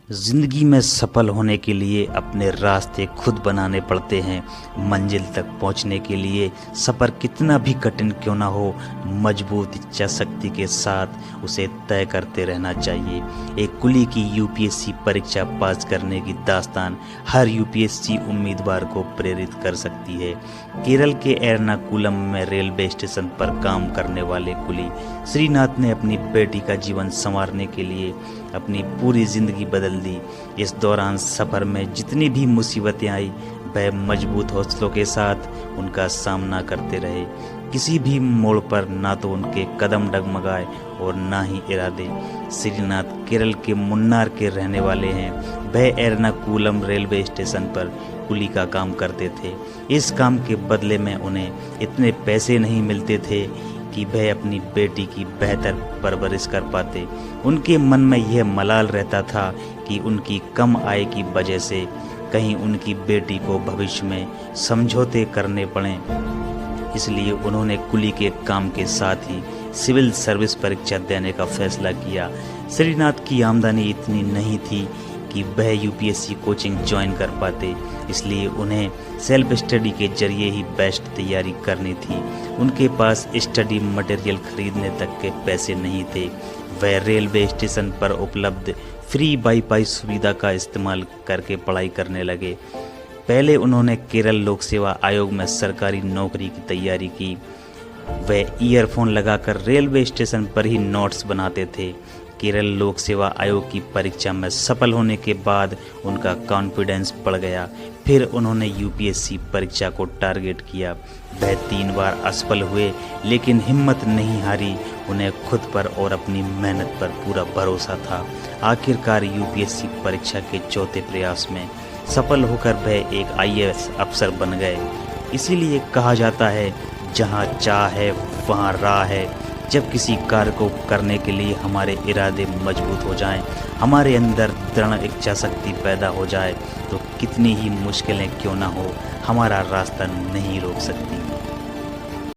जिंदगी में सफल होने के लिए अपने रास्ते खुद बनाने पड़ते हैं। मंजिल तक पहुंचने के लिए सफ़र कितना भी कठिन क्यों ना हो, मजबूत इच्छा शक्ति के साथ उसे तय करते रहना चाहिए। एक कुली की यूपीएससी परीक्षा पास करने की दास्तान हर यूपीएससी उम्मीदवार को प्रेरित कर सकती है। केरल के एर्नाकुलम में रेलवे स्टेशन पर काम करने वाले कुली श्रीनाथ ने अपनी बेटी का जीवन संवारने के लिए अपनी पूरी जिंदगी बदल दी। इस दौरान सफ़र में जितनी भी मुसीबतें आई, वह मजबूत हौसलों के साथ उनका सामना करते रहे। किसी भी मोड़ पर ना तो उनके कदम डगमगाए और ना ही इरादे। श्रीनाथ केरल के मुन्नार के रहने वाले हैं। वह एर्नाकुलम रेलवे स्टेशन पर कुली का काम करते थे। इस काम के बदले में उन्हें इतने पैसे नहीं मिलते थे कि वह अपनी बेटी की बेहतर परवरिश कर पाते। उनके मन में यह मलाल रहता था कि उनकी कम आय की वजह से कहीं उनकी बेटी को भविष्य में समझौते करने पड़े। इसलिए उन्होंने कुली के काम के साथ ही सिविल सर्विस परीक्षा देने का फैसला किया। श्रीनाथ की आमदनी इतनी नहीं थी कि वह यूपीएससी कोचिंग ज्वाइन कर पाते, इसलिए उन्हें सेल्फ स्टडी के जरिए ही बेस्ट तैयारी करनी थी। उनके पास स्टडी मटेरियल खरीदने तक के पैसे नहीं थे। वह रेलवे स्टेशन पर उपलब्ध फ्री वाईफाई सुविधा का इस्तेमाल करके पढ़ाई करने लगे। पहले उन्होंने केरल लोक सेवा आयोग में सरकारी नौकरी की तैयारी की। वह ईयरफोन लगाकर रेलवे स्टेशन पर ही नोट्स बनाते थे। केरल लोक सेवा आयोग की परीक्षा में सफल होने के बाद उनका कॉन्फिडेंस बढ़ गया। फिर उन्होंने यूपीएससी परीक्षा को टारगेट किया। वह 3 बार असफल हुए, लेकिन हिम्मत नहीं हारी। उन्हें खुद पर और अपनी मेहनत पर पूरा भरोसा था। आखिरकार यूपीएससी परीक्षा के चौथे प्रयास में सफल होकर वह एक आईएएस अफसर बन गए। इसीलिए कहा जाता है, जहाँ चाह है वहाँ राह है। जब किसी कार्य को करने के लिए हमारे इरादे मजबूत हो जाएं, हमारे अंदर दृढ़ इच्छा शक्ति पैदा हो जाए, तो कितनी ही मुश्किलें क्यों ना हो, हमारा रास्ता नहीं रोक सकती।